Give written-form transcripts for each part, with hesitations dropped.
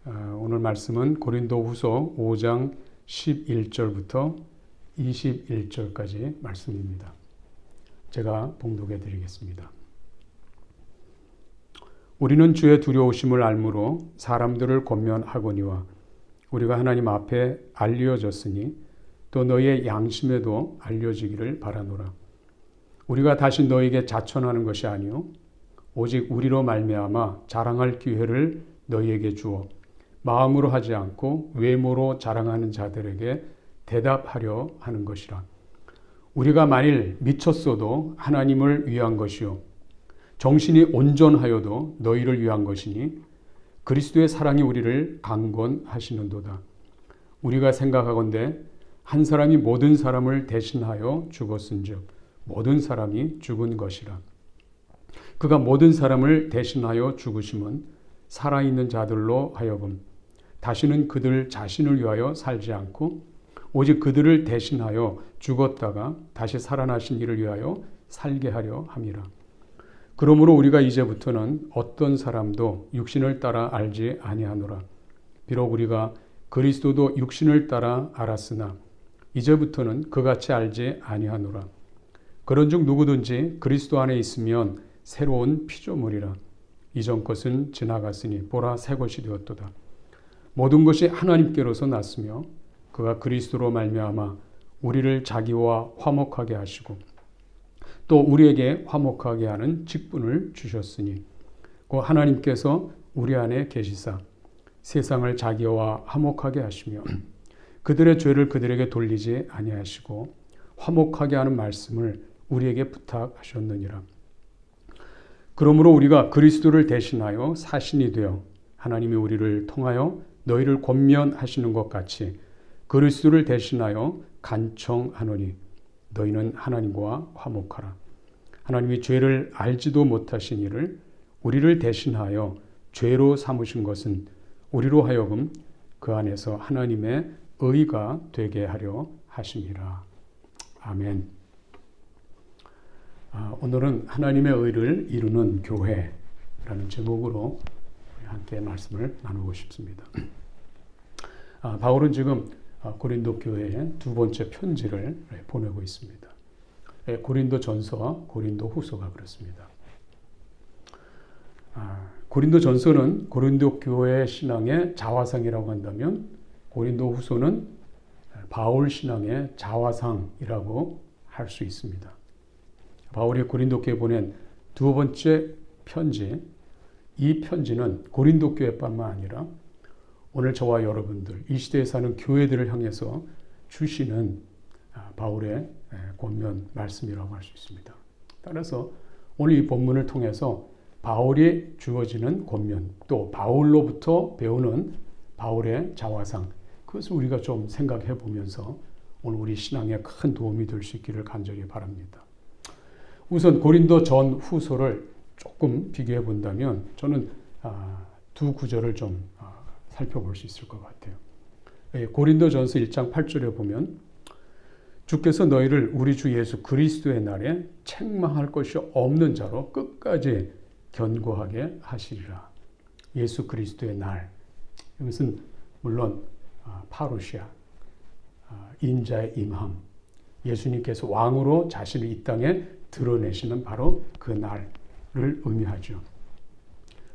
오늘 말씀은 고린도후서 5장 11절부터 21절까지 말씀입니다. 제가 봉독해 드리겠습니다. 우리는 주의 두려우심을 알므로 사람들을 권면하거니와 우리가 하나님 앞에 알려졌으니 또 너희의 양심에도 알려지기를 바라노라. 우리가 다시 너희에게 자천하는 것이 아니요 오직 우리로 말미암아 자랑할 기회를 너희에게 주어 마음으로 하지 않고 외모로 자랑하는 자들에게 대답하려 하는 것이라. 우리가 만일 미쳤어도 하나님을 위한 것이요 정신이 온전하여도 너희를 위한 것이니 그리스도의 사랑이 우리를 강권하시는도다. 우리가 생각하건대 한 사람이 모든 사람을 대신하여 죽었은즉 모든 사람이 죽은 것이라. 그가 모든 사람을 대신하여 죽으심은 살아있는 자들로 하여금 다시는 그들 자신을 위하여 살지 않고 오직 그들을 대신하여 죽었다가 다시 살아나신 이를 위하여 살게 하려 함이라. 그러므로 우리가 이제부터는 어떤 사람도 육신을 따라 알지 아니하노라. 비록 우리가 그리스도도 육신을 따라 알았으나 이제부터는 그같이 알지 아니하노라. 그런즉 누구든지 그리스도 안에 있으면 새로운 피조물이라. 이전 것은 지나갔으니 보라 새 것이 되었도다. 모든 것이 하나님께로서 났으며 그가 그리스도로 말미암아 우리를 자기와 화목하게 하시고 또 우리에게 화목하게 하는 직분을 주셨으니 그 하나님께서 우리 안에 계시사 세상을 자기와 화목하게 하시며 그들의 죄를 그들에게 돌리지 아니하시고 화목하게 하는 말씀을 우리에게 부탁하셨느니라. 그러므로 우리가 그리스도를 대신하여 사신이 되어 하나님이 우리를 통하여 너희를 권면하시는 것 같이 그리스도를 대신하여 간청하노니 너희는 하나님과 화목하라. 하나님이 죄를 알지도 못하신 이를 우리를 대신하여 죄로 삼으신 것은 우리로 하여금 그 안에서 하나님의 의가 되게 하려 하심이라. 아멘. 오늘은 하나님의 의를 이루는 교회라는 제목으로 함께 말씀을 나누고 싶습니다. 바울은 지금 고린도 교회에 두 번째 편지를 보내고 있습니다. 고린도 전서와 고린도 후서가 그렇습니다. 고린도 전서는 고린도 교회 신앙의 자화상이라고 한다면 고린도 후서는 바울 신앙의 자화상이라고 할 수 있습니다. 바울이 고린도 교회에 보낸 두 번째 편지, 이 편지는 고린도 교회뿐만 아니라 오늘 저와 여러분들, 이 시대에 사는 교회들을 향해서 주시는 바울의 권면 말씀이라고 할 수 있습니다. 따라서 오늘 이 본문을 통해서 바울이 주어지는 권면, 또 바울로부터 배우는 바울의 자화상, 그것을 우리가 좀 생각해 보면서 오늘 우리 신앙에 큰 도움이 될 수 있기를 간절히 바랍니다. 우선 고린도 전 후서를 조금 비교해 본다면 저는 두 구절을 좀 살펴볼 수 있을 것 같아요. 고린도 전서 1장 8절에 보면 주께서 너희를 우리 주 예수 그리스도의 날에 책망할 것이 없는 자로 끝까지 견고하게 하시리라. 예수 그리스도의 날. 이것은 물론 파루시아, 인자의 임함, 예수님께서 왕으로 자신을 이 땅에 드러내시는 바로 그 날을 의미하죠.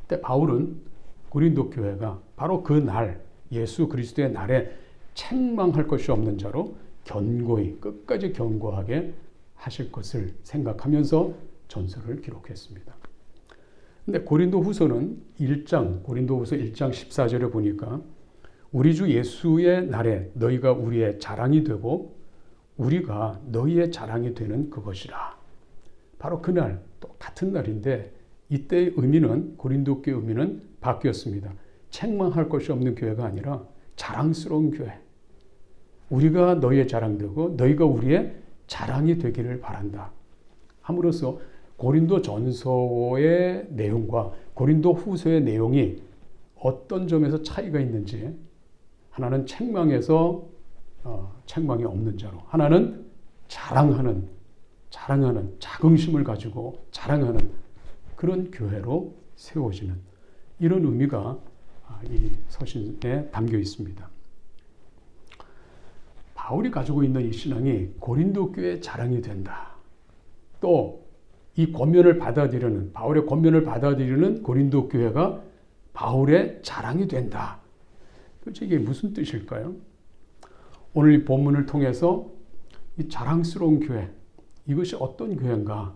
근데 바울은 고린도 교회가 바로 그 날, 예수 그리스도의 날에 책망할 것이 없는 자로 견고히 끝까지 견고하게 하실 것을 생각하면서 전서를 기록했습니다. 근데 고린도 후서는 고린도 후서 1장 14절에 보니까 우리 주 예수의 날에 너희가 우리의 자랑이 되고 우리가 너희의 자랑이 되는 그것이라. 바로 그날, 또 같은 날인데 이때의 의미는, 고린도 교회 의미는 바뀌었습니다. 책망할 것이 없는 교회가 아니라 자랑스러운 교회. 우리가 너희의 자랑되고 너희가 우리의 자랑이 되기를 바란다. 함으로써 고린도 전서의 내용과 고린도 후서의 내용이 어떤 점에서 차이가 있는지, 하나는 책망에서 책망이 없는 자로, 하나는 자랑하는 자긍심을 가지고 자랑하는 그런 교회로 세워지는 이런 의미가 이 서신에 담겨 있습니다. 바울이 가지고 있는 이 신앙이 고린도 교회의 자랑이 된다. 또 이 권면을 받아들이는, 바울의 권면을 받아들이는 고린도 교회가 바울의 자랑이 된다. 도대체 이게 무슨 뜻일까요? 오늘 이 본문을 통해서 이 자랑스러운 교회, 이것이 어떤 교회인가?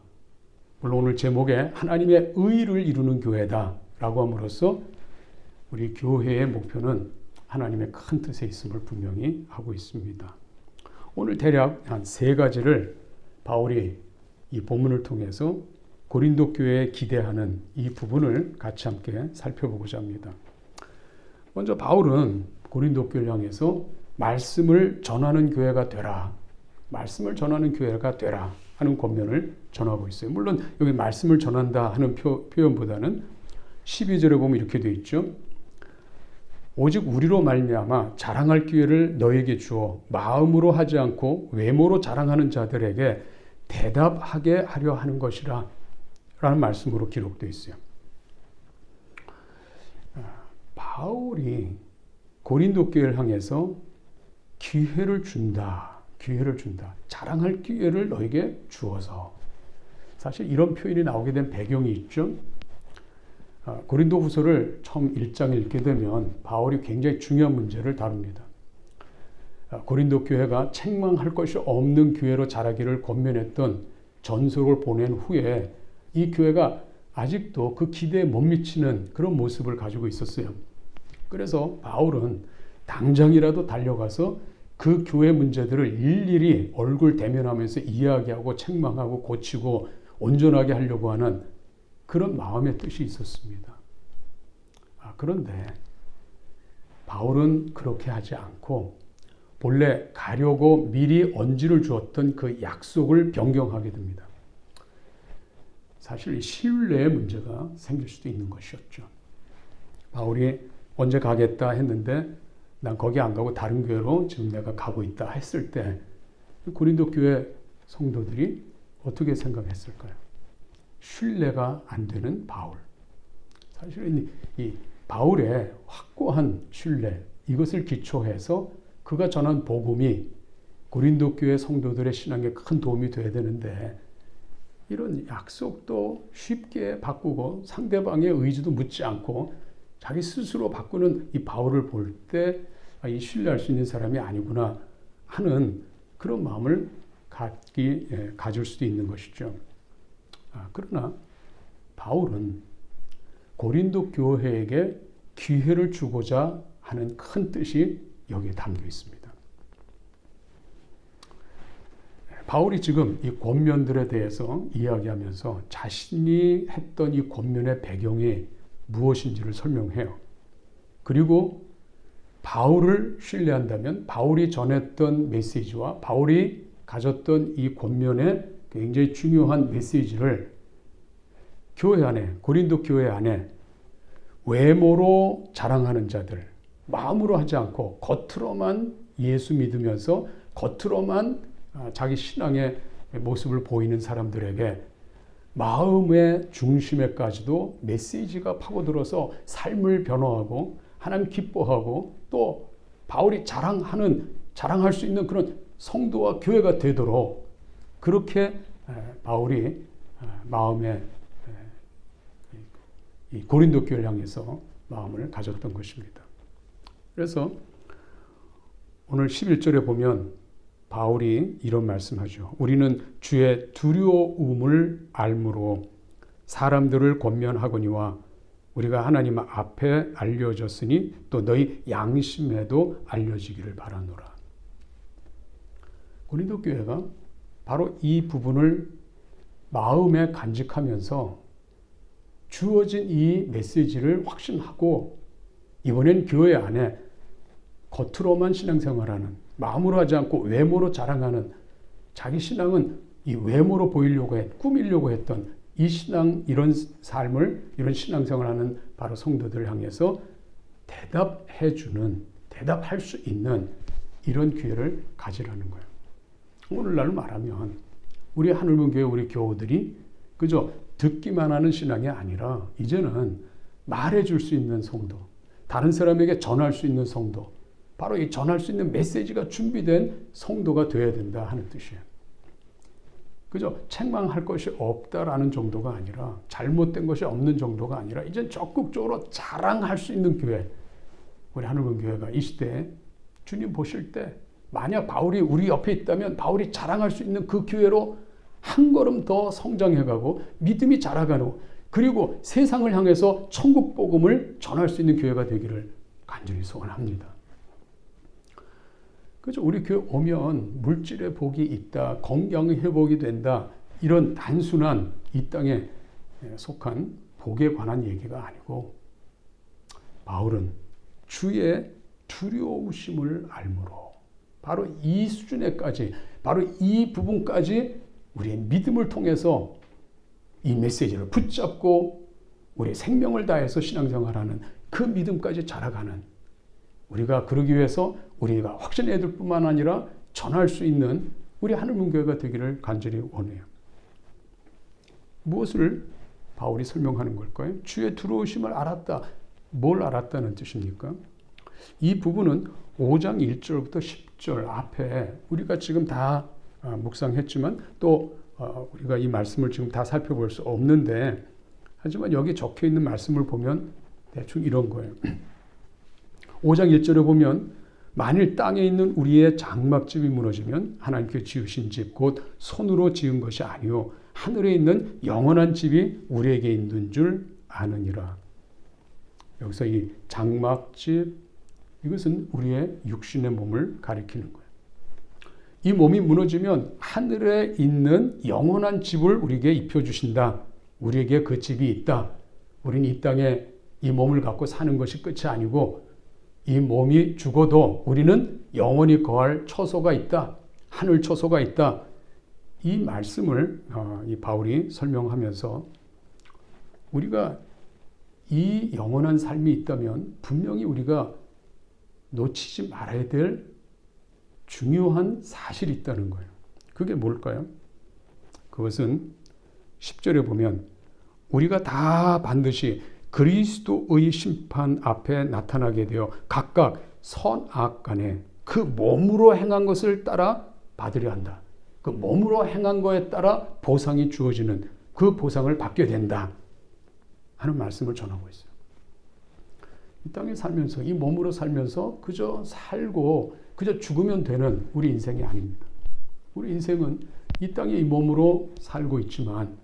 물론 오늘 제목에 하나님의 의를 이루는 교회다라고 함으로써 우리 교회의 목표는 하나님의 큰 뜻에 있음을 분명히 하고 있습니다. 오늘 대략 한 3가지를 바울이 이 본문을 통해서 고린도 교회에 기대하는 이 부분을 같이 함께 살펴보고자 합니다. 먼저 바울은 고린도 교회를 향해서 말씀을 전하는 교회가 되라. 말씀을 전하는 교회가 되라 하는 권면을 전하고 있어요. 물론 여기 말씀을 전한다 하는 표현보다는 12절에 보면 이렇게 되어 있죠. 오직 우리로 말미암아 자랑할 기회를 너에게 주어 마음으로 하지 않고 외모로 자랑하는 자들에게 대답하게 하려 하는 것이라 라는 말씀으로 기록되어 있어요. 바울이 고린도 교회를 향해서 기회를 준다. 자랑할 기회를 너에게 주어서. 사실 이런 표현이 나오게 된 배경이 있죠. 고린도 후서를 처음 1장 읽게 되면 바울이 굉장히 중요한 문제를 다룹니다. 고린도 교회가 책망할 것이 없는 교회로 자라기를 권면했던 전서를 보낸 후에 이 교회가 아직도 그 기대에 못 미치는 그런 모습을 가지고 있었어요. 그래서 바울은 당장이라도 달려가서 그 교회 문제들을 일일이 얼굴 대면하면서 이야기하고 책망하고 고치고 온전하게 하려고 하는 그런 마음의 뜻이 있었습니다. 그런데 바울은 그렇게 하지 않고 본래 가려고 미리 언지를 주었던 그 약속을 변경하게 됩니다. 사실 신뢰의 문제가 생길 수도 있는 것이었죠. 바울이 언제 가겠다 했는데 난 거기 안 가고 다른 교회로 지금 내가 가고 있다 했을 때 고린도 교회 성도들이 어떻게 생각했을까요? 신뢰가 안 되는 바울. 사실은 이 바울의 확고한 신뢰, 이것을 기초해서 그가 전한 복음이 고린도 교회 성도들의 신앙에 큰 도움이 돼야 되는데 이런 약속도 쉽게 바꾸고 상대방의 의지도 묻지 않고 자기 스스로 바꾸는 이 바울을 볼 때 이 신뢰할 수 있는 사람이 아니구나 하는 그런 마음을 가질 수도 있는 것이죠. 그러나 바울은 고린도 교회에게 기회를 주고자 하는 큰 뜻이 여기에 담겨 있습니다. 바울이 지금 이 권면들에 대해서 이야기하면서 자신이 했던 이 권면의 배경이 무엇인지를 설명해요. 그리고 바울을 신뢰한다면 바울이 전했던 메시지와 바울이 가졌던 이 권면의 굉장히 중요한 메시지를 교회 안에, 고린도 교회 안에 외모로 자랑하는 자들, 마음으로 하지 않고 겉으로만 예수 믿으면서 겉으로만 자기 신앙의 모습을 보이는 사람들에게 마음의 중심에까지도 메시지가 파고들어서 삶을 변화하고 하나님 기뻐하고 또 바울이 자랑할 수 있는 그런 성도와 교회가 되도록 그렇게 바울이 마음에 이 고린도 교회를 향해서 마음을 가졌던 것입니다. 그래서 오늘 11절에 보면 바울이 이런 말씀하죠. 우리는 주의 두려움을 알므로 사람들을 권면하거니와 우리가 하나님 앞에 알려졌으니 또 너희 양심에도 알려지기를 바라노라. 고린도 교회가 바로 이 부분을 마음에 간직하면서 주어진 이 메시지를 확신하고 이번엔 교회 안에 겉으로만 신앙생활하는, 마음으로 하지 않고 외모로 자랑하는, 자기 신앙은 이 외모로 보이려고 꾸미려고 했던 이 신앙, 이런 삶을, 이런 신앙생활하는 바로 성도들을 향해서 대답할 수 있는 이런 기회를 가지라는 거예요. 오늘날 말하면 우리 하늘문교회 우리 교우들이 그저 듣기만 하는 신앙이 아니라 이제는 말해줄 수 있는 성도, 다른 사람에게 전할 수 있는 성도, 바로 이 전할 수 있는 메시지가 준비된 성도가 되어야 된다 하는 뜻이에요. 그죠? 책망할 것이 없다라는 정도가 아니라, 잘못된 것이 없는 정도가 아니라 이제 적극적으로 자랑할 수 있는 교회, 우리 하늘문 교회가 이 시대에 주님 보실 때 만약 바울이 우리 옆에 있다면 바울이 자랑할 수 있는 그 교회로 한 걸음 더 성장해가고 믿음이 자라가는, 그리고 세상을 향해서 천국 복음을 전할 수 있는 교회가 되기를 간절히 소원합니다. 그죠? 우리 교회 오면 물질의 복이 있다, 건강의 회복이 된다, 이런 단순한 이 땅에 속한 복에 관한 얘기가 아니고, 바울은 주의 두려우심을 알므로 바로 이 수준에까지, 바로 이 부분까지 우리의 믿음을 통해서 이 메시지를 붙잡고 우리의 생명을 다해서 신앙생활하는 그 믿음까지 자라가는, 우리가 그러기 위해서 우리가 확신해야 될 뿐만 아니라 전할 수 있는 우리 하늘문 교회가 되기를 간절히 원해요. 무엇을 바울이 설명하는 걸까요? 주의 두려우심을 알았다. 뭘 알았다는 뜻입니까? 이 부분은 5장 1절부터 10절 앞에 우리가 지금 다 묵상했지만 또 우리가 이 말씀을 지금 다 살펴볼 수 없는데, 하지만 여기 적혀 있는 말씀을 보면 대충 이런 거예요. 5장 1절에 보면 만일 땅에 있는 우리의 장막집이 무너지면 하나님께 지으신 집 곧 손으로 지은 것이 아니요 하늘에 있는 영원한 집이 우리에게 있는 줄 아느니라. 여기서 이 장막집, 이것은 우리의 육신의 몸을 가리키는 거예요. 이 몸이 무너지면 하늘에 있는 영원한 집을 우리에게 입혀주신다. 우리에게 그 집이 있다. 우리는 이 땅에 이 몸을 갖고 사는 것이 끝이 아니고 이 몸이 죽어도 우리는 영원히 거할 처소가 있다. 하늘 처소가 있다. 이 말씀을 이 바울이 설명하면서 우리가 이 영원한 삶이 있다면 분명히 우리가 놓치지 말아야 될 중요한 사실이 있다는 거예요. 그게 뭘까요? 그것은 10절에 보면 우리가 다 반드시 그리스도의 심판 앞에 나타나게 되어 각각 선악 간에 그 몸으로 행한 것을 따라 받으려 한다. 그 몸으로 행한 거에 따라 보상이 주어지는 그 보상을 받게 된다 하는 말씀을 전하고 있어요. 이 땅에 살면서, 이 몸으로 살면서 그저 살고 그저 죽으면 되는 우리 인생이 아닙니다. 우리 인생은 이 땅에 이 몸으로 살고 있지만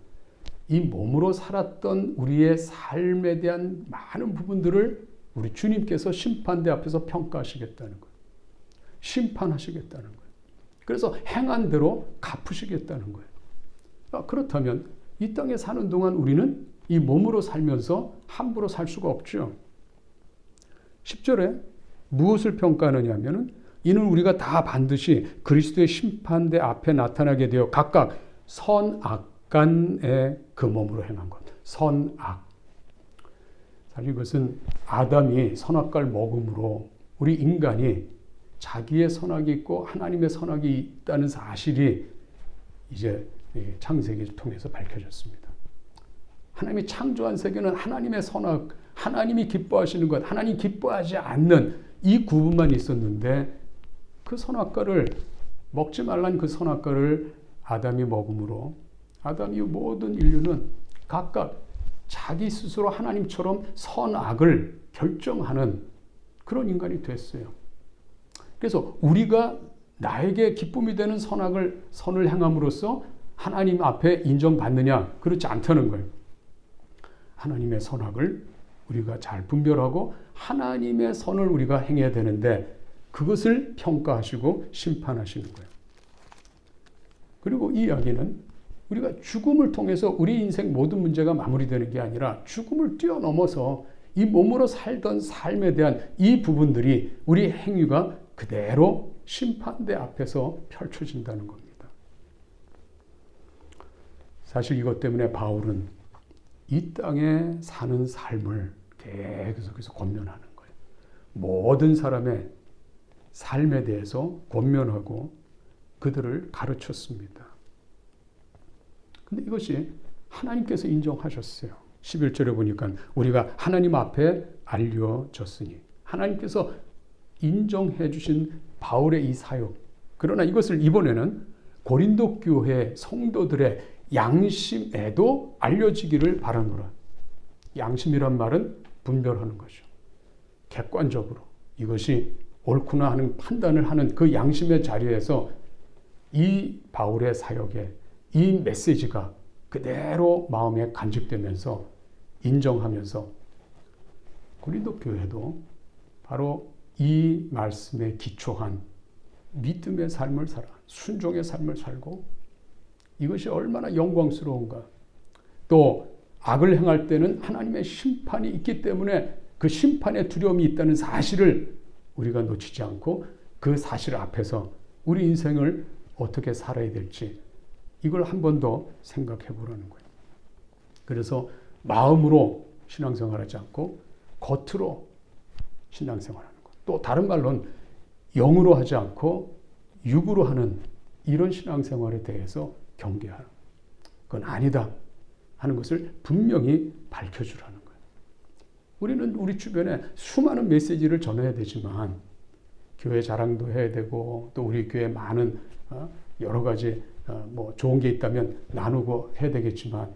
이 몸으로 살았던 우리의 삶에 대한 많은 부분들을 우리 주님께서 심판대 앞에서 평가하시겠다는 거예요. 심판하시겠다는 거예요. 그래서 행한 대로 갚으시겠다는 거예요. 그렇다면 이 땅에 사는 동안 우리는 이 몸으로 살면서 함부로 살 수가 없죠. 10절에 무엇을 평가하느냐 하면은 이는 우리가 다 반드시 그리스도의 심판대 앞에 나타나게 되어 각각 선악간에 그 몸으로 행한 것. 선악. 사실 이것은 아담이 선악과를 먹음으로 우리 인간이 자기의 선악이 있고 하나님의 선악이 있다는 사실이 이제 창세기를 통해서 밝혀졌습니다. 하나님이 창조한 세계는 하나님의 선악, 하나님이 기뻐하시는 것, 하나님 기뻐하지 않는 이 구분만 있었는데 그 선악과를 먹지 말란 그 선악과를 아담이 먹음으로 아담 이후 모든 인류는 각각 자기 스스로 하나님처럼 선악을 결정하는 그런 인간이 됐어요. 그래서 우리가 나에게 기쁨이 되는 선을 행함으로써 하나님 앞에 인정받느냐? 그렇지 않다는 거예요. 하나님의 선악을 우리가 잘 분별하고 하나님의 선을 우리가 행해야 되는데 그것을 평가하시고 심판하시는 거예요. 그리고 이 이야기는 우리가 죽음을 통해서 우리 인생 모든 문제가 마무리되는 게 아니라 죽음을 뛰어넘어서 이 몸으로 살던 삶에 대한 이 부분들이 우리 행위가 그대로 심판대 앞에서 펼쳐진다는 겁니다. 사실 이것 때문에 바울은 이 땅에 사는 삶을 계속해서 권면하는 거예요. 모든 사람의 삶에 대해서 권면하고 그들을 가르쳤습니다. 근데 이것이 하나님께서 인정하셨어요. 11절에 보니까 우리가 하나님 앞에 알려졌으니 하나님께서 인정해 주신 바울의 이 사역. 그러나 이것을 이번에는 고린도 교회 성도들의 양심에도 알려지기를 바라노라. 양심이란 말은 분별하는 거죠. 객관적으로 이것이 옳구나 하는 판단을 하는 그 양심의 자리에서 이 바울의 사역에 이 메시지가 그대로 마음에 간직되면서 인정하면서 고린도 교회도 바로 이 말씀에 기초한 믿음의 삶을 살아 순종의 삶을 살고 이것이 얼마나 영광스러운가. 또 악을 행할 때는 하나님의 심판이 있기 때문에 그 심판의 두려움이 있다는 사실을 우리가 놓치지 않고 그 사실 앞에서 우리 인생을 어떻게 살아야 될지 이걸 한 번 더 생각해 보라는 거예요. 그래서 마음으로 신앙생활하지 않고 겉으로 신앙생활하는 것. 또 다른 말로는 영으로 하지 않고 육으로 하는 이런 신앙생활에 대해서 경계하는 그건 아니다 하는 것을 분명히 밝혀주라는 거예요. 우리는 우리 주변에 수많은 메시지를 전해야 되지만 교회 자랑도 해야 되고 또 우리 교회 많은 여러 가지 뭐 좋은 게 있다면 나누고 해야 되겠지만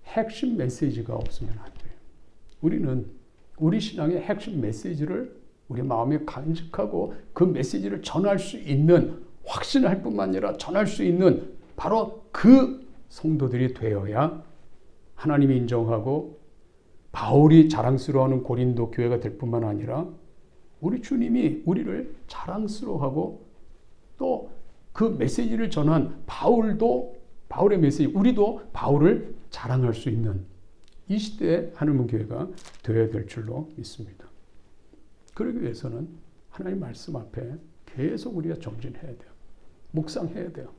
핵심 메시지가 없으면 안 돼요. 우리는 우리 신앙의 핵심 메시지를 우리 마음에 간직하고 그 메시지를 전할 수 있는 확신할 뿐만 아니라 전할 수 있는 바로 그 성도들이 되어야 하나님이 인정하고 바울이 자랑스러워하는 고린도 교회가 될 뿐만 아니라 우리 주님이 우리를 자랑스러워하고 또 그 메시지를 전한 바울의 메시지, 우리도 바울을 자랑할 수 있는 이 시대에 하늘문 교회가 되어야 될 줄로 믿습니다. 그러기 위해서는 하나님 말씀 앞에 계속 우리가 정진해야 돼요. 묵상해야 돼요.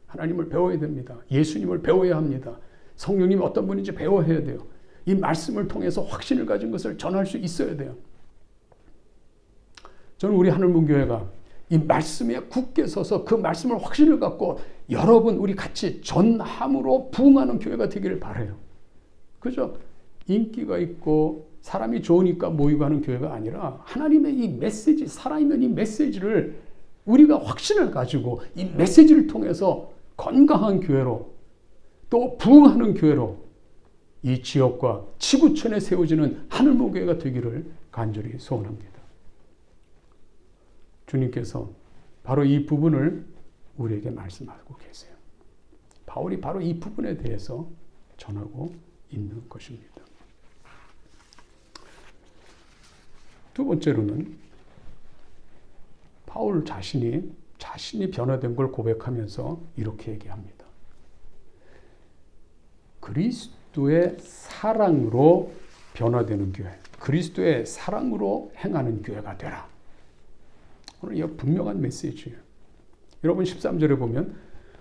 하나님을 배워야 됩니다. 예수님을 배워야 합니다. 성령님이 어떤 분인지 배워야 돼요. 이 말씀을 통해서 확신을 가진 것을 전할 수 있어야 돼요. 저는 우리 하늘문 교회가 이 말씀에 굳게 서서 그 말씀을 확신을 갖고 여러분 우리 같이 전함으로 부응하는 교회가 되기를 바라요. 그죠? 인기가 있고 사람이 좋으니까 모이고 하는 교회가 아니라 하나님의 이 메시지, 살아있는 이 메시지를 우리가 확신을 가지고 이 메시지를 통해서 건강한 교회로 또 부응하는 교회로 이 지역과 지구촌에 세워지는 하늘문 교회가 되기를 간절히 소원합니다. 주님께서 바로 이 부분을 우리에게 말씀하고 계세요. 바울이 바로 이 부분에 대해서 전하고 있는 것입니다. 두 번째로는 바울 자신이 변화된 걸 고백하면서 이렇게 얘기합니다. 그리스도의 사랑으로 변화되는 교회, 그리스도의 사랑으로 행하는 교회가 되라. 오늘 이 분명한 메시지예요. 여러분 13절에 보면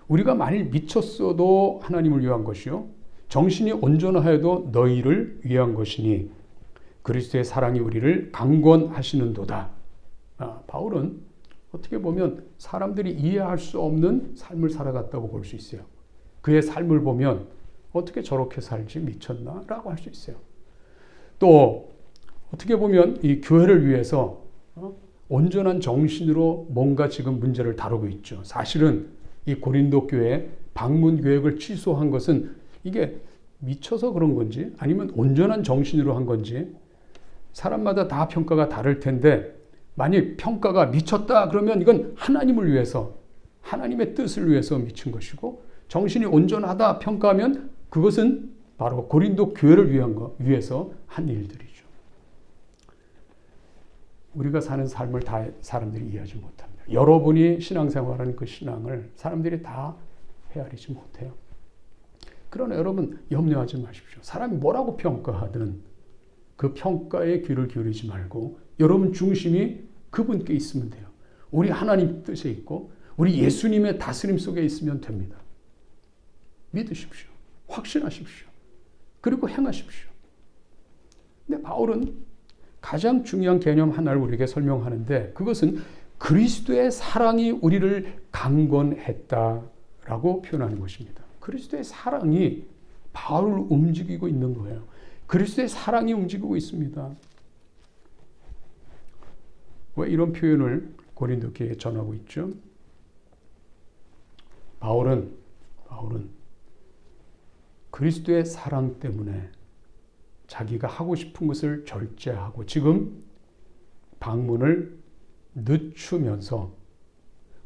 우리가 만일 미쳤어도 하나님을 위한 것이요 정신이 온전하여도 너희를 위한 것이니 그리스도의 사랑이 우리를 강권하시는도다. 바울은 어떻게 보면 사람들이 이해할 수 없는 삶을 살아갔다고 볼 수 있어요. 그의 삶을 보면 어떻게 저렇게 살지 미쳤나? 라고 할 수 있어요. 또 어떻게 보면 이 교회를 위해서 온전한 정신으로 뭔가 지금 문제를 다루고 있죠. 사실은 이 고린도 교회 방문 계획을 취소한 것은 이게 미쳐서 그런 건지 아니면 온전한 정신으로 한 건지 사람마다 다 평가가 다를 텐데 만약 평가가 미쳤다 그러면 이건 하나님을 위해서 하나님의 뜻을 위해서 미친 것이고 정신이 온전하다 평가하면 그것은 바로 고린도 교회를 위해서 한 일들이죠. 우리가 사는 삶을 다 사람들이 이해하지 못합니다. 여러분이 신앙생활하는 그 신앙을 사람들이 다 헤아리지 못해요. 그러나 여러분 염려하지 마십시오. 사람이 뭐라고 평가하든 그 평가에 귀를 기울이지 말고 여러분 중심이 그분께 있으면 돼요. 우리 하나님 뜻에 있고 우리 예수님의 다스림 속에 있으면 됩니다. 믿으십시오. 확신하십시오. 그리고 행하십시오. 근데 바울은 가장 중요한 개념 하나를 우리에게 설명하는데 그것은 그리스도의 사랑이 우리를 강권했다라고 표현하는 것입니다. 그리스도의 사랑이 바울을 움직이고 있는 거예요. 그리스도의 사랑이 움직이고 있습니다. 왜 이런 표현을 고린도 교회에 전하고 있죠? 바울은 그리스도의 사랑 때문에 자기가 하고 싶은 것을 절제하고 지금 방문을 늦추면서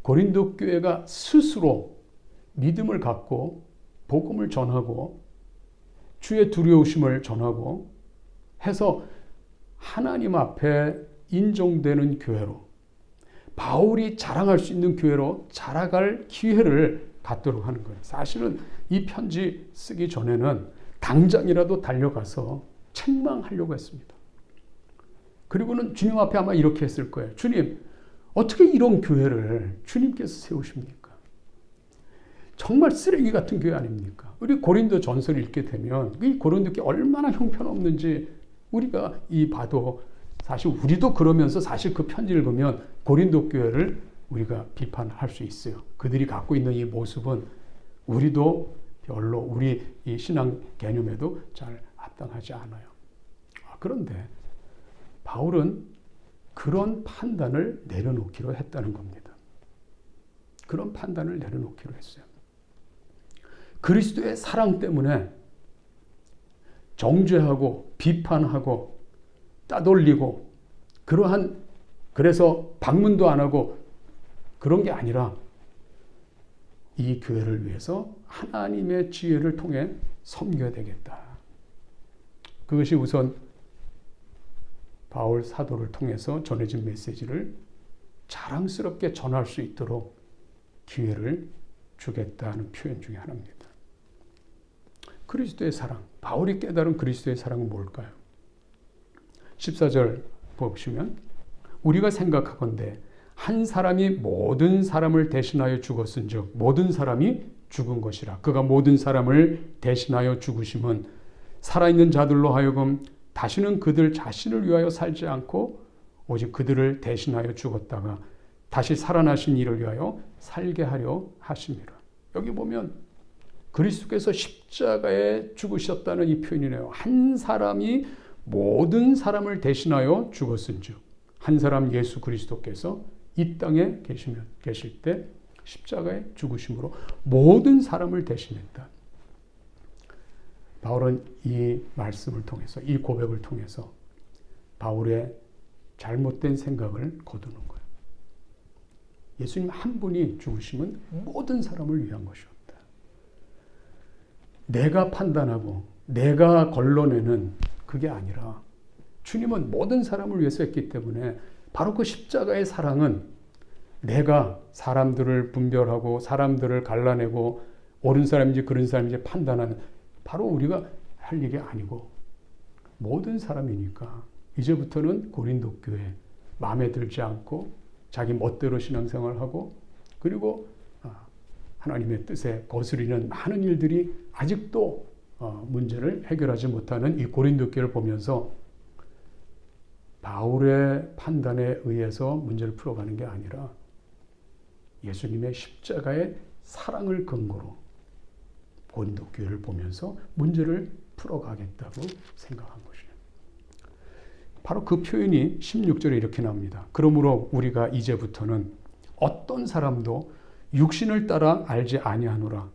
고린도 교회가 스스로 믿음을 갖고 복음을 전하고 주의 두려우심을 전하고 해서 하나님 앞에 인정되는 교회로, 바울이 자랑할 수 있는 교회로 자라갈 기회를 갖도록 하는 거예요. 사실은 이 편지 쓰기 전에는 당장이라도 달려가서 책망하려고 했습니다. 그리고는 주님 앞에 아마 이렇게 했을 거예요. 주님, 어떻게 이런 교회를 주님께서 세우십니까? 정말 쓰레기 같은 교회 아닙니까? 우리 고린도 전서를 읽게 되면 이 고린도 교회 얼마나 형편없는지 우리가 봐도 사실 우리도 그러면서 사실 그 편지 읽으면 고린도 교회를 우리가 비판할 수 있어요. 그들이 갖고 있는 이 모습은 우리도 별로 우리 이 신앙 개념에도 잘 합당하지 않아요. 그런데 바울은 그런 판단을 내려놓기로 했다는 겁니다. 그런 판단을 내려놓기로 했어요. 그리스도의 사랑 때문에 정죄하고 비판하고 따돌리고 그래서 방문도 안 하고 그런 게 아니라 이 교회를 위해서 하나님의 지혜를 통해 섬겨야 되겠다. 그것이 우선 바울 사도를 통해서 전해진 메시지를 자랑스럽게 전할 수 있도록 기회를 주겠다는 표현 중에 하나입니다. 그리스도의 사랑, 바울이 깨달은 그리스도의 사랑은 뭘까요? 14절 보시면 우리가 생각하건대 한 사람이 모든 사람을 대신하여 죽었은즉 모든 사람이 죽은 것이라. 그가 모든 사람을 대신하여 죽으심은 살아있는 자들로 하여금 다시는 그들 자신을 위하여 살지 않고 오직 그들을 대신하여 죽었다가 다시 살아나신 이를 위하여 살게 하려 하심이라. 여기 보면 그리스도께서 십자가에 죽으셨다는 이 표현이네요. 한 사람이 모든 사람을 대신하여 죽었은즉 한 사람 예수 그리스도께서 이 땅에 계실 때 십자가에 죽으심으로 모든 사람을 대신했다. 바울은 이 말씀을 통해서 이 고백을 통해서 바울의 잘못된 생각을 거두는 거예요. 예수님 한 분이 죽으심은 모든 사람을 위한 것이었다. 내가 판단하고 내가 걸러내는 그게 아니라 주님은 모든 사람을 위해서 했기 때문에 바로 그 십자가의 사랑은 내가 사람들을 분별하고 사람들을 갈라내고 옳은 사람인지 그런 사람인지 판단하는 바로 우리가 할 일이 아니고 모든 사람이니까 이제부터는 고린도 교회 마음에 들지 않고 자기 멋대로 신앙생활을 하고 그리고 하나님의 뜻에 거스리는 많은 일들이 아직도 문제를 해결하지 못하는 이 고린도 교회를 보면서 바울의 판단에 의해서 문제를 풀어가는 게 아니라 예수님의 십자가의 사랑을 근거로 고린도 교회를 보면서 문제를 풀어가겠다고 생각한 것이에요. 바로 그 표현이 16절에 이렇게 나옵니다. 그러므로 우리가 이제부터는 어떤 사람도 육신을 따라 알지 아니하노라.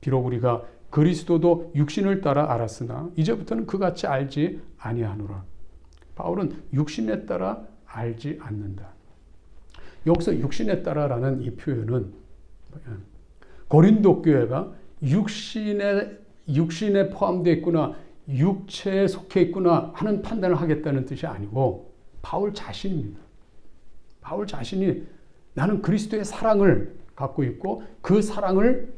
비록 우리가 그리스도도 육신을 따라 알았으나 이제부터는 그같이 알지 아니하노라. 바울은 육신에 따라 알지 않는다. 여기서 육신에 따라라는 이 표현은 고린도 교회가 육신에 포함되어 있구나, 육체에 속해 있구나 하는 판단을 하겠다는 뜻이 아니고 바울 자신입니다. 바울 자신이 나는 그리스도의 사랑을 갖고 있고 그 사랑을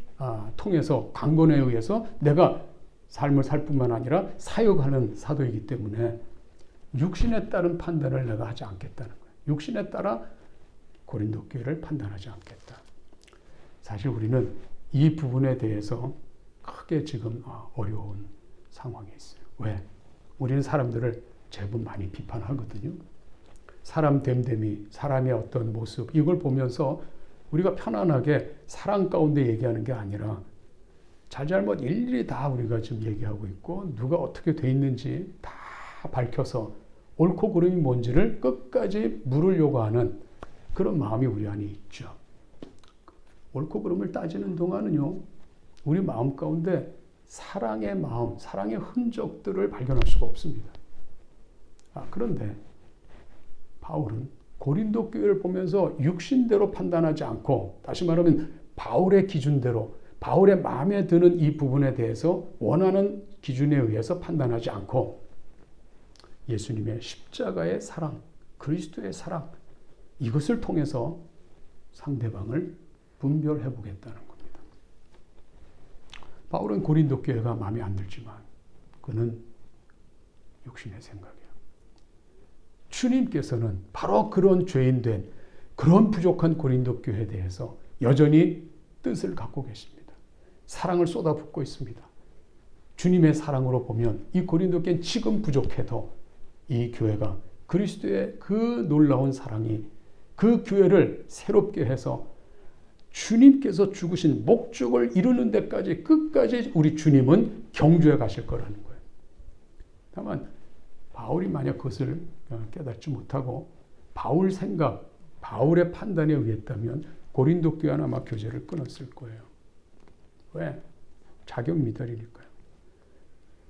통해서 강건에 의해서 내가 삶을 살 뿐만 아니라 사역하는 사도이기 때문에 육신에 따른 판단을 내가 하지 않겠다는 거예요. 육신에 따라 고린도 교회를 판단하지 않겠다. 사실 우리는 이 부분에 대해서 크게 지금 어려운 상황에 있어요. 왜? 우리는 사람들을 제법 많이 비판하거든요. 사람 됨됨이, 사람의 어떤 모습 이걸 보면서 우리가 편안하게 사랑 가운데 얘기하는 게 아니라 잘잘못 일일이 다 우리가 지금 얘기하고 있고 누가 어떻게 돼 있는지 다 밝혀서 옳고 그름이 뭔지를 끝까지 물으려고 하는 그런 마음이 우리 안에 있죠. 옳고 그름을 따지는 동안은요, 우리 마음 가운데 사랑의 마음, 사랑의 흔적들을 발견할 수가 없습니다. 그런데 바울은 고린도 교회를 보면서 육신대로 판단하지 않고, 다시 말하면 바울의 기준대로, 바울의 마음에 드는 이 부분에 대해서 원하는 기준에 의해서 판단하지 않고 예수님의 십자가의 사랑, 그리스도의 사랑, 이것을 통해서 상대방을 분별해 보겠다는 겁니다. 바울은 고린도 교회가 마음에 안 들지만 그는 육신의 생각이에요. 주님께서는 바로 그런 죄인된, 그런 부족한 고린도 교회에 대해서 여전히 뜻을 갖고 계십니다. 사랑을 쏟아붓고 있습니다. 주님의 사랑으로 보면 이 고린도 교회는 지금 부족해도 이 교회가 그리스도의 그 놀라운 사랑이 그 교회를 새롭게 해서 주님께서 죽으신 목적을 이루는 데까지 끝까지 우리 주님은 경주해 가실 거라는 거예요. 다만 바울이 만약 그것을 깨닫지 못하고 바울 생각, 바울의 판단에 의했다면 고린도 교회는 아마 교제를 끊었을 거예요. 왜? 자격 미달이니까요.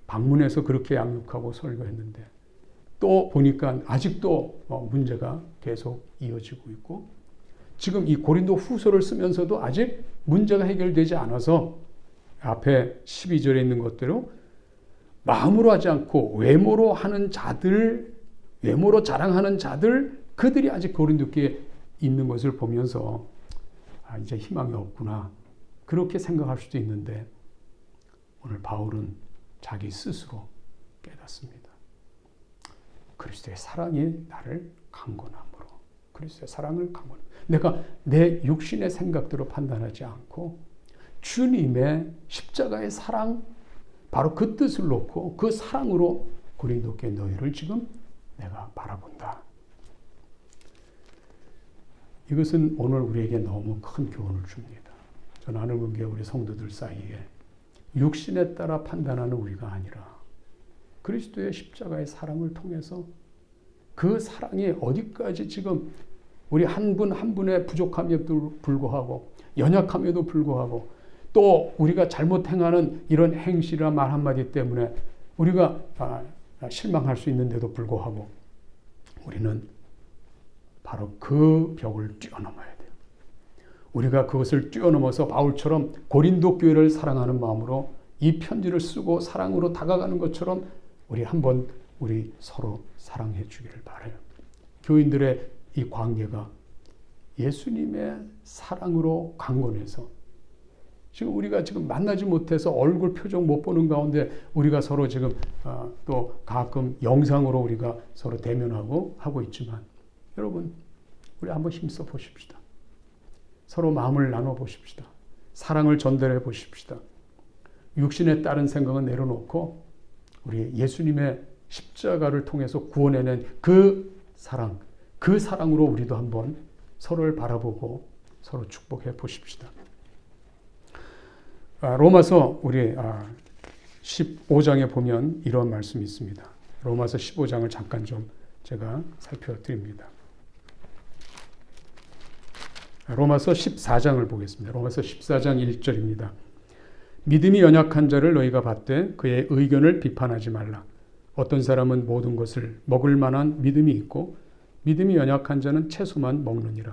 방문해서 그렇게 양육하고 설교했는데 또 보니까 아직도 문제가 계속 이어지고 있고, 지금 이 고린도 후서를 쓰면서도 아직 문제가 해결되지 않아서 앞에 12절에 있는 것대로 마음으로 하지 않고 외모로 하는 자들, 외모로 자랑하는 자들, 그들이 아직 고린도 교회에 있는 것을 보면서 이제 희망이 없구나, 그렇게 생각할 수도 있는데 오늘 바울은 자기 스스로 깨닫습니다. 그리스도의 사랑이 나를 강권함으로, 그리스도의 사랑을 강권, 내가 내 육신의 생각대로 판단하지 않고 주님의 십자가의 사랑, 바로 그 뜻을 놓고 그 사랑으로 고린도 교회 너희를 지금 내가 바라본다. 이것은 오늘 우리에게 너무 큰 교훈을 줍니다. 저는 하늘문교회 우리 성도들 사이에 육신에 따라 판단하는 우리가 아니라 그리스도의 십자가의 사랑을 통해서 그 사랑이 어디까지 지금 우리 한 분 한 분의 부족함에도 불구하고, 연약함에도 불구하고, 또 우리가 잘못 행하는 이런 행실이나 말 한마디 때문에 우리가 실망할 수 있는데도 불구하고 우리는 바로 그 벽을 뛰어넘어야 돼요. 우리가 그것을 뛰어넘어서 바울처럼 고린도 교회를 사랑하는 마음으로 이 편지를 쓰고 사랑으로 다가가는 것처럼 우리 한번 우리 서로 사랑해 주기를 바라요. 교인들의 이 관계가 예수님의 사랑으로 강건해서, 지금 우리가 지금 만나지 못해서 얼굴 표정 못 보는 가운데 우리가 서로 지금 또 가끔 영상으로 우리가 서로 대면하고 하고 있지만, 여러분 우리 한번 힘써 보십시다. 서로 마음을 나눠 보십시다. 사랑을 전달해 보십시다. 육신에 따른 생각은 내려놓고 우리 예수님의 십자가를 통해서 구원해낸 그 사랑, 그 사랑으로 우리도 한번 서로를 바라보고 서로 축복해 보십시다. 로마서 우리 15장에 보면 이런 말씀이 있습니다. 로마서 15장을 잠깐 좀 제가 살펴드립니다. 로마서 14장을 보겠습니다. 로마서 14장 1절입니다. 믿음이 연약한 자를 너희가 받되 그의 의견을 비판하지 말라. 어떤 사람은 모든 것을 먹을 만한 믿음이 있고 믿음이 연약한 자는 채소만 먹느니라.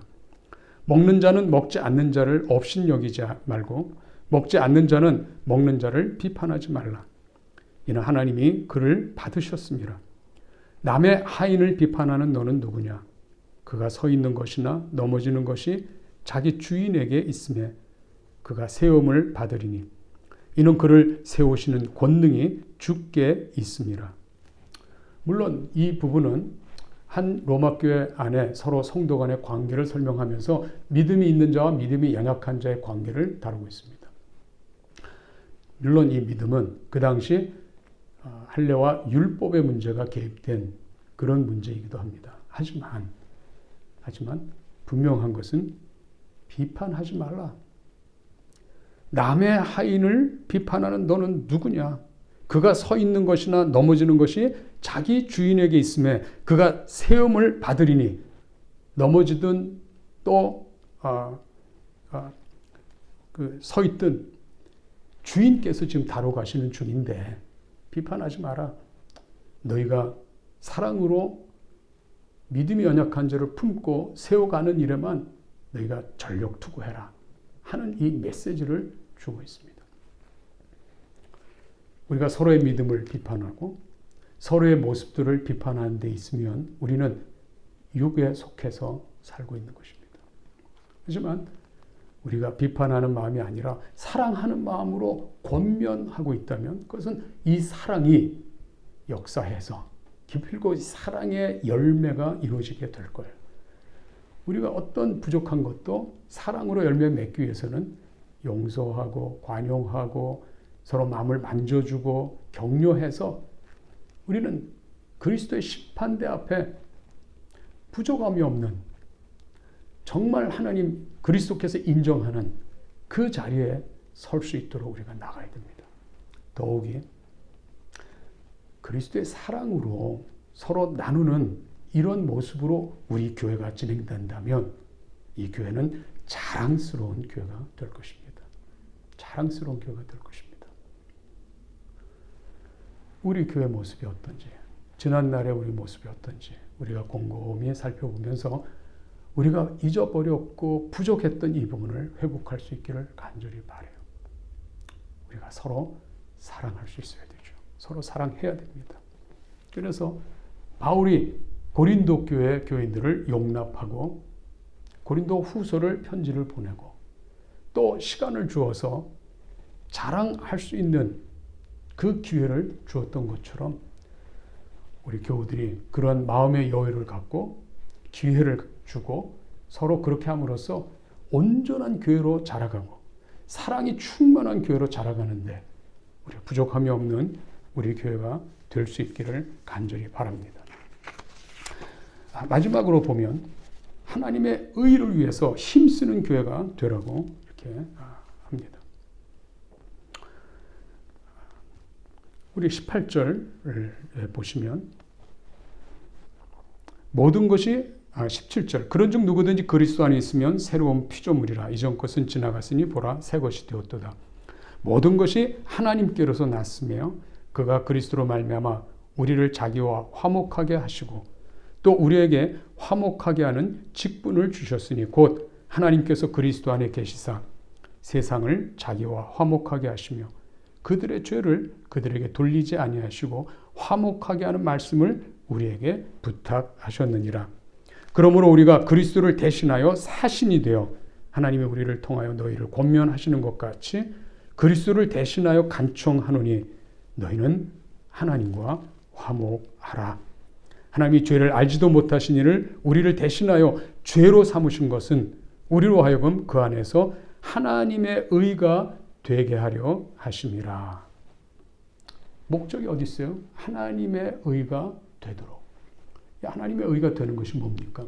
먹는 자는 먹지 않는 자를 업신여기지 말고 먹지 않는 자는 먹는 자를 비판하지 말라. 이는 하나님이 그를 받으셨습니다. 남의 하인을 비판하는 너는 누구냐? 그가 서 있는 것이나 넘어지는 것이 자기 주인에게 있음에 그가 세움을 받으리니 이는 그를 세우시는 권능이 주께 있음이라. 물론 이 부분은 한 로마 교회 안에 서로 성도 간의 관계를 설명하면서 믿음이 있는 자와 믿음이 연약한 자의 관계를 다루고 있습니다. 물론 이 믿음은 그 당시 할례와 율법의 문제가 개입된 그런 문제이기도 합니다. 하지만 분명한 것은 비판하지 말라. 남의 하인을 비판하는 너는 누구냐? 그가 서 있는 것이나 넘어지는 것이 자기 주인에게 있음에 그가 세움을 받으리니 넘어지든 또 서 있든 주인께서 지금 다뤄가시는 중인데 비판하지 마라. 너희가 사랑으로 믿음이 연약한 자를 품고 세워가는 일에만 너희가 전력 투구해라 하는 이 메시지를 주고 있습니다. 우리가 서로의 믿음을 비판하고 서로의 모습들을 비판하는 데 있으면 우리는 육에 속해서 살고 있는 것입니다. 하지만 우리가 비판하는 마음이 아니라 사랑하는 마음으로 권면하고 있다면 그것은 이 사랑이 역사해서 기필고 사랑의 열매가 이루어지게 될 거예요. 우리가 어떤 부족한 것도 사랑으로 열매 맺기 위해서는 용서하고 관용하고 서로 마음을 만져주고 격려해서 우리는 그리스도의 심판대 앞에 부족함이 없는 정말 하나님 그리스도께서 인정하는 그 자리에 설 수 있도록 우리가 나가야 됩니다. 더욱이 그리스도의 사랑으로 서로 나누는 이런 모습으로 우리 교회가 진행된다면 이 교회는 자랑스러운 교회가 될 것입니다. 자랑스러운 교회가 될 것입니다. 우리 교회 모습이 어떤지, 지난날의 우리 모습이 어떤지 우리가 곰곰이 살펴보면서 우리가 잊어버렸고 부족했던 이 부분을 회복할 수 있기를 간절히 바라요. 우리가 서로 사랑할 수 있어야 되죠. 서로 사랑해야 됩니다. 그래서 바울이 고린도 교회 교인들을 용납하고 고린도 후서를 편지를 보내고 또 시간을 주어서 자랑할 수 있는 그 기회를 주었던 것처럼 우리 교우들이 그런 마음의 여유를 갖고 기회를 주고 서로 그렇게 함으로써 온전한 교회로 자라가고 사랑이 충만한 교회로 자라가는데 우리 부족함이 없는 우리 교회가 될 수 있기를 간절히 바랍니다. 마지막으로 보면 하나님의 의를 위해서 힘쓰는 교회가 되라고 이렇게 합니다. 우리 18절을 보시면 모든 것이 17절 그런즉 누구든지 그리스도 안에 있으면 새로운 피조물이라 이전 것은 지나갔으니 보라 새 것이 되었도다. 모든 것이 하나님께로서 났으며 그가 그리스도로 말미암아 우리를 자기와 화목하게 하시고 또 우리에게 화목하게 하는 직분을 주셨으니 곧 하나님께서 그리스도 안에 계시사 세상을 자기와 화목하게 하시며 그들의 죄를 그들에게 돌리지 아니하시고 화목하게 하는 말씀을 우리에게 부탁하셨느니라. 그러므로 우리가 그리스도를 대신하여 사신이 되어 하나님이 우리를 통하여 너희를 권면하시는 것 같이 그리스도를 대신하여 간청하노니 너희는 하나님과 화목하라. 하나님이 죄를 알지도 못하신 이를 우리를 대신하여 죄로 삼으신 것은 우리로 하여금 그 안에서 하나님의 의가 되게 하려 하심이라. 목적이 어디 있어요? 하나님의 의가 되도록. 하나님의 의가 되는 것이 뭡니까?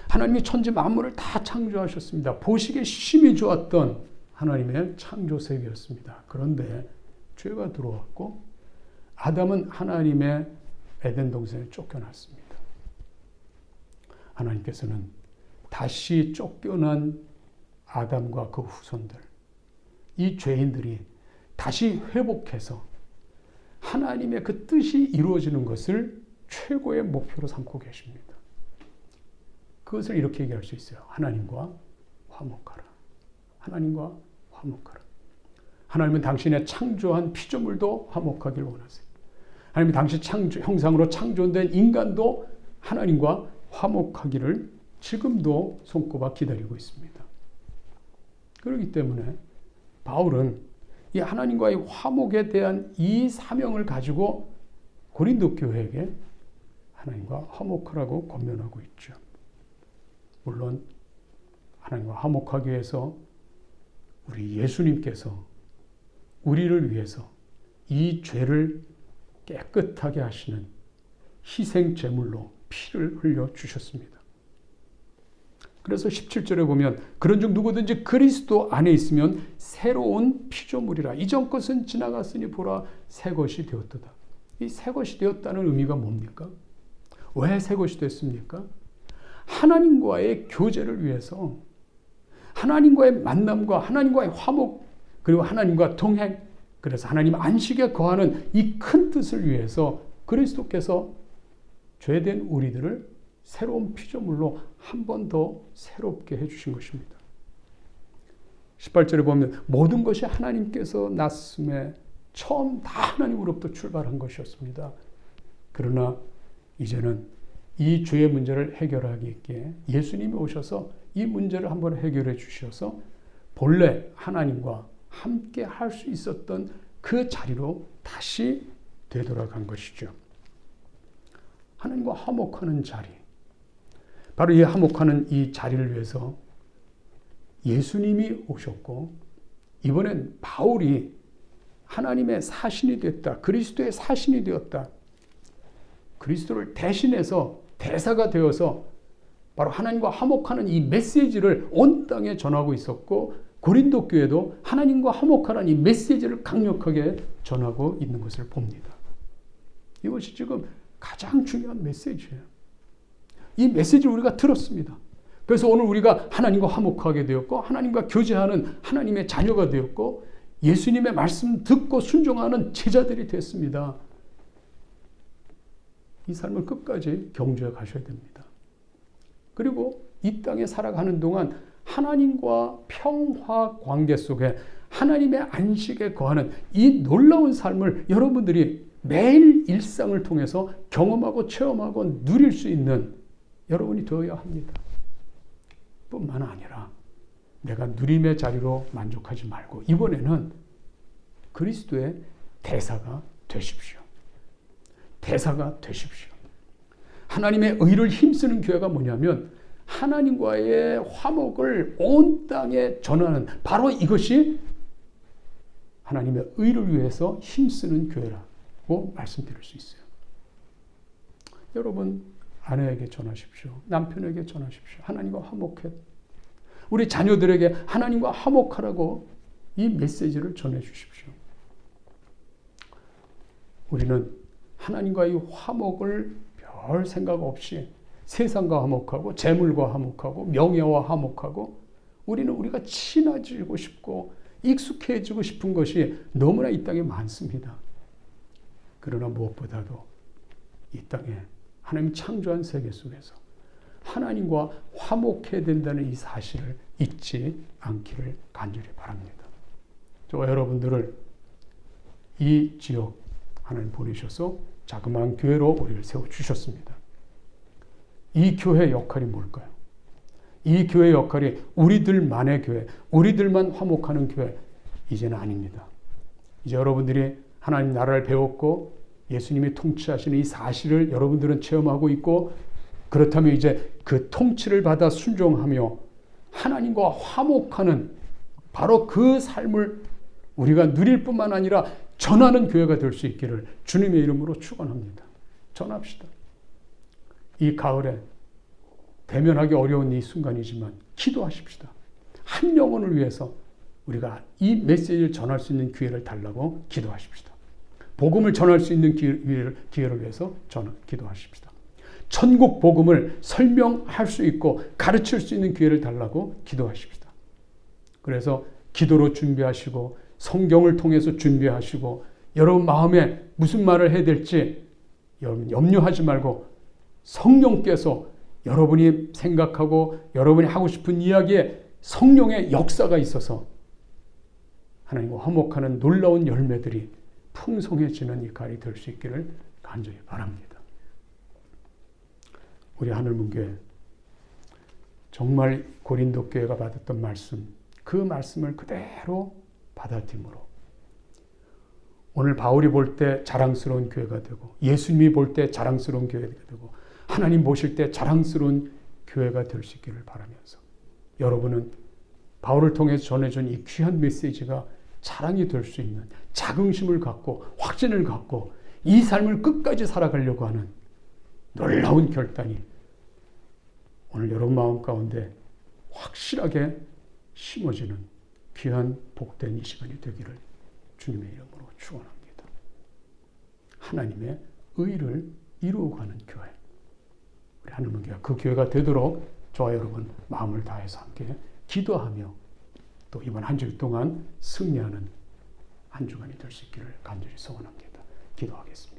하나님이 천지 만물을 다 창조하셨습니다. 보시기에 심히 좋았던 하나님의 창조세계였습니다. 그런데 죄가 들어왔고 아담은 하나님의 에덴 동산에 쫓겨났습니다. 하나님께서는 다시 쫓겨난 아담과 그 후손들, 이 죄인들이 다시 회복해서 하나님의 그 뜻이 이루어지는 것을 최고의 목표로 삼고 계십니다. 그것을 이렇게 얘기할 수 있어요. 하나님과 화목하라. 하나님과 화목하라. 하나님은 당신의 창조한 피조물도 화목하길 원하세요. 하나님이 당신 형상으로 창조된 인간도 하나님과 화목하기를 지금도 손꼽아 기다리고 있습니다. 그렇기 때문에 바울은 이 하나님과의 화목에 대한 이 사명을 가지고 고린도 교회에게 하나님과 화목하라고 권면하고 있죠. 물론 하나님과 화목하기 위해서 우리 예수님께서 우리를 위해서 이 죄를 깨끗하게 하시는 희생 제물로 피를 흘려 주셨습니다. 그래서 17절에 보면 그런즉 누구든지 그리스도 안에 있으면 새로운 피조물이라. 이전 것은 지나갔으니 보라 새 것이 되었도다. 이 새 것이 되었다는 의미가 뭡니까? 왜 새 것이 됐습니까? 하나님과의 교제를 위해서, 하나님과의 만남과 하나님과의 화목, 그리고 하나님과 동행, 그래서 하나님 안식에 거하는 이 큰 뜻을 위해서 그리스도께서 죄된 우리들을 새로운 피조물로 한 번 더 새롭게 해주신 것입니다. 18절에 보면 모든 것이 하나님께서 났음에 처음 다 하나님으로부터 출발한 것이었습니다. 그러나 이제는 이 죄의 문제를 해결하기에 예수님이 오셔서 이 문제를 한번 해결해 주셔서 본래 하나님과 함께 할 수 있었던 그 자리로 다시 되돌아간 것이죠. 하나님과 화목하는 자리. 바로 이 화목하는 이 자리를 위해서 예수님이 오셨고, 이번엔 바울이 하나님의 사신이 됐다. 그리스도의 사신이 되었다. 그리스도를 대신해서 대사가 되어서 바로 하나님과 화목하는 이 메시지를 온 땅에 전하고 있었고, 고린도 교회도 하나님과 화목하는 이 메시지를 강력하게 전하고 있는 것을 봅니다. 이것이 지금 가장 중요한 메시지예요. 이 메시지를 우리가 들었습니다. 그래서 오늘 우리가 하나님과 화목하게 되었고, 하나님과 교제하는 하나님의 자녀가 되었고, 예수님의 말씀 듣고 순종하는 제자들이 됐습니다. 이 삶을 끝까지 경주해 가셔야 됩니다. 그리고 이 땅에 살아가는 동안 하나님과 평화 관계 속에 하나님의 안식에 거하는 이 놀라운 삶을 여러분들이 매일 일상을 통해서 경험하고 체험하고 누릴 수 있는 여러분이 되어야 합니다. 뿐만 아니라 내가 누림의 자리로 만족하지 말고 이번에는 그리스도의 대사가 되십시오. 대사가 되십시오. 하나님의 의를 힘쓰는 교회가 뭐냐면 하나님과의 화목을 온 땅에 전하는, 바로 이것이 하나님의 의를 위해서 힘쓰는 교회라고 말씀드릴 수 있어요. 여러분, 아내에게 전하십시오. 남편에게 전하십시오. 하나님과 화목해. 우리 자녀들에게 하나님과 화목하라고 이 메시지를 전해 주십시오. 우리는 하나님과의 화목을 별 생각 없이 세상과 화목하고 재물과 화목하고 명예와 화목하고, 우리는 우리가 친해지고 싶고 익숙해지고 싶은 것이 너무나 이 땅에 많습니다. 그러나 무엇보다도 이 땅에 하나님 창조한 세계 속에서 하나님과 화목해야 된다는 이 사실을 잊지 않기를 간절히 바랍니다. 저와 여러분들을 이 지역 하나님 보내셔서 자그마한 교회로 우리를 세워주셨습니다. 이 교회의 역할이 뭘까요? 이 교회의 역할이 우리들만의 교회, 우리들만 화목하는 교회, 이제는 아닙니다. 이제 여러분들이 하나님 나라를 배웠고 예수님이 통치하시는 이 사실을 여러분들은 체험하고 있고, 그렇다면 이제 그 통치를 받아 순종하며 하나님과 화목하는 바로 그 삶을 우리가 누릴 뿐만 아니라 전하는 교회가 될 수 있기를 주님의 이름으로 축원합니다. 전합시다. 이 가을에 대면하기 어려운 이 순간이지만 기도하십시다. 한 영혼을 위해서 우리가 이 메시지를 전할 수 있는 기회를 달라고 기도하십시다. 복음을 전할 수 있는 기회를 위해서 기도하십시다. 천국 복음을 설명할 수 있고 가르칠 수 있는 기회를 달라고 기도하십시다. 그래서 기도로 준비하시고 성경을 통해서 준비하시고 여러분 마음에 무슨 말을 해야 될지 여러분 염려하지 말고 성령께서 여러분이 생각하고 여러분이 하고 싶은 이야기에 성령의 역사가 있어서 하나님과 화목하는 놀라운 열매들이 풍성해지는 이 가을이 될 수 있기를 간절히 바랍니다. 우리 하늘문교회 정말 고린도 교회가 받았던 말씀, 그 말씀을 그대로 받아들임으로 오늘 바울이 볼 때 자랑스러운 교회가 되고 예수님이 볼 때 자랑스러운 교회가 되고 하나님 보실 때 자랑스러운 교회가 될 수 있기를 바라면서 여러분은 바울을 통해서 전해준 이 귀한 메시지가 자랑이 될 수 있는 자긍심을 갖고 확신을 갖고 이 삶을 끝까지 살아가려고 하는 놀라운 결단이 오늘 여러분 마음 가운데 확실하게 심어지는 귀한 복된 이 시간이 되기를 주님의 이름으로 축원합니다. 하나님의 의를 이루어가는 교회, 우리 하늘문 교회 그 교회가 되도록 저와 여러분 마음을 다해서 함께 기도하며 또 이번 한 주 동안 승리하는 한 주간이 될 수 있기를 간절히 소원합니다. 기도하겠습니다.